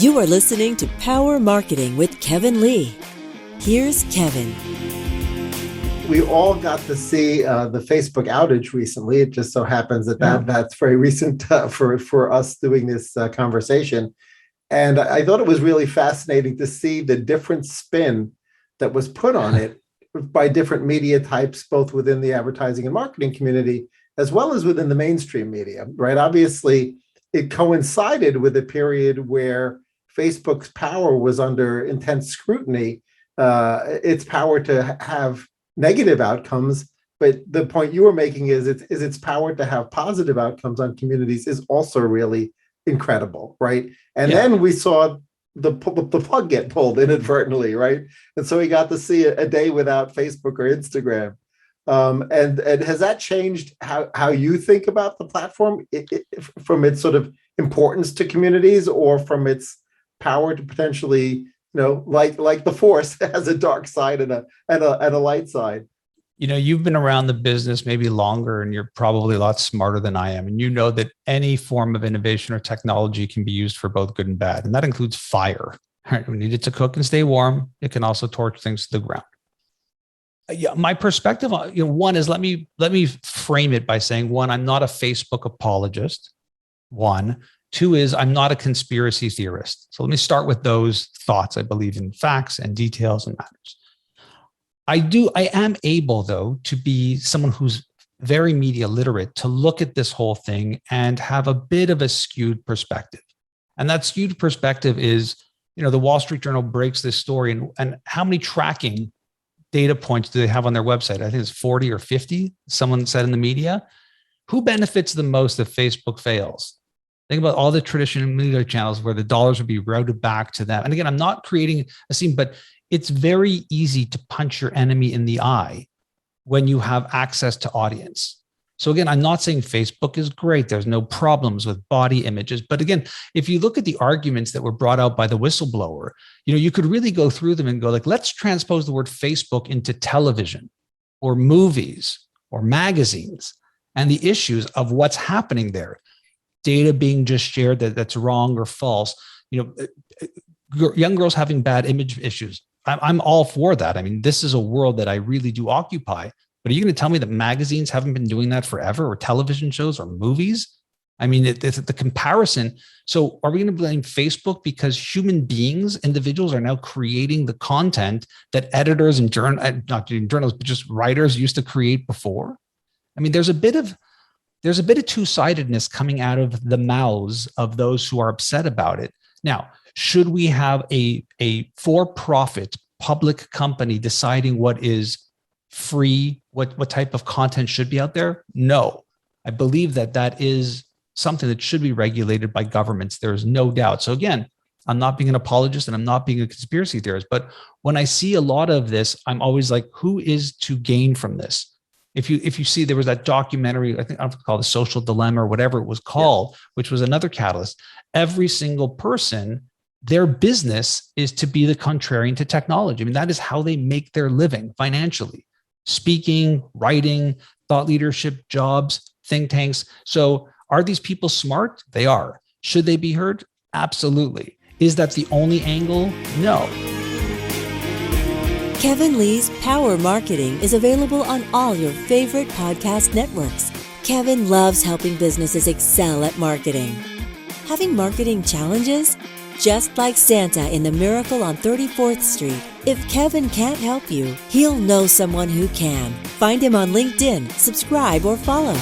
You are listening to Power Marketing with Kevin Lee. Here's Kevin. We all got to see the Facebook outage recently. It just so happens that's very recent for us doing this conversation. And I thought it was really fascinating to see the different spin that was put on it by different media types, both within the advertising and marketing community, as well as within the mainstream media, right? Obviously, it coincided with a period where Facebook's power was under intense scrutiny, its power to have negative outcomes. But the point you were making is its power to have positive outcomes on communities is also really incredible, right? And then we saw the plug get pulled inadvertently, right? And so we got to see a day without Facebook or Instagram. And has that changed how you think about the platform from its sort of importance to communities, or from its power to potentially, like the Force has a dark side and a light side? You've been around the business maybe longer, and you're probably a lot smarter than I am. And you know that any form of innovation or technology can be used for both good and bad. And that includes fire. Right? We need it to cook and stay warm. It can also torch things to the ground. Yeah, my perspective, one is let me frame it by saying, one, I'm not a Facebook apologist. One. Two is I'm not a conspiracy theorist. So let me start with those thoughts. I believe in facts and details and matters. I am able, though, to be someone who's very media literate, to look at this whole thing and have a bit of a skewed perspective. And that skewed perspective is, the Wall Street Journal breaks this story, and how many tracking data points do they have on their website? I think it's 40 or 50, someone said in the media. Who benefits the most if Facebook fails? Think about all the traditional media channels where the dollars would be routed back to them. And again, I'm not creating a scene, but it's very easy to punch your enemy in the eye when you have access to audience. So again, I'm not saying Facebook is great. There's no problems with body images. But again, if you look at the arguments that were brought out by the whistleblower, you could really go through them and go like, let's transpose the word Facebook into television or movies or magazines and the issues of what's happening there. Data being just shared that's wrong or false. Young girls having bad image issues. I'm all for that. I mean, this is a world that I really do occupy. But are you going to tell me that magazines haven't been doing that forever, or television shows or movies? I mean, it's the comparison. So are we going to blame Facebook because human beings, individuals, are now creating the content that editors and not journalists, but just writers used to create before? I mean, there's a bit of two-sidedness coming out of the mouths of those who are upset about it. Now, should we have a for-profit public company deciding what is free, what type of content should be out there? No. I believe that is something that should be regulated by governments. There is no doubt. So again, I'm not being an apologist and I'm not being a conspiracy theorist, but when I see a lot of this, I'm always like, who is to gain from this? If you see, there was that documentary, I think I call it The Social Dilemma or whatever it was called, which was another catalyst. Every single person, their business is to be the contrarian to technology. I mean, that is how they make their living financially. Speaking, writing, thought leadership, jobs, think tanks. So are these people smart? They are. Should they be heard? Absolutely. Is that the only angle? No. Kevin Lee's Power Marketing is available on all your favorite podcast networks. Kevin loves helping businesses excel at marketing. Having marketing challenges? Just like Santa in The Miracle on 34th Street, if Kevin can't help you, he'll know someone who can. Find him on LinkedIn, subscribe, or follow.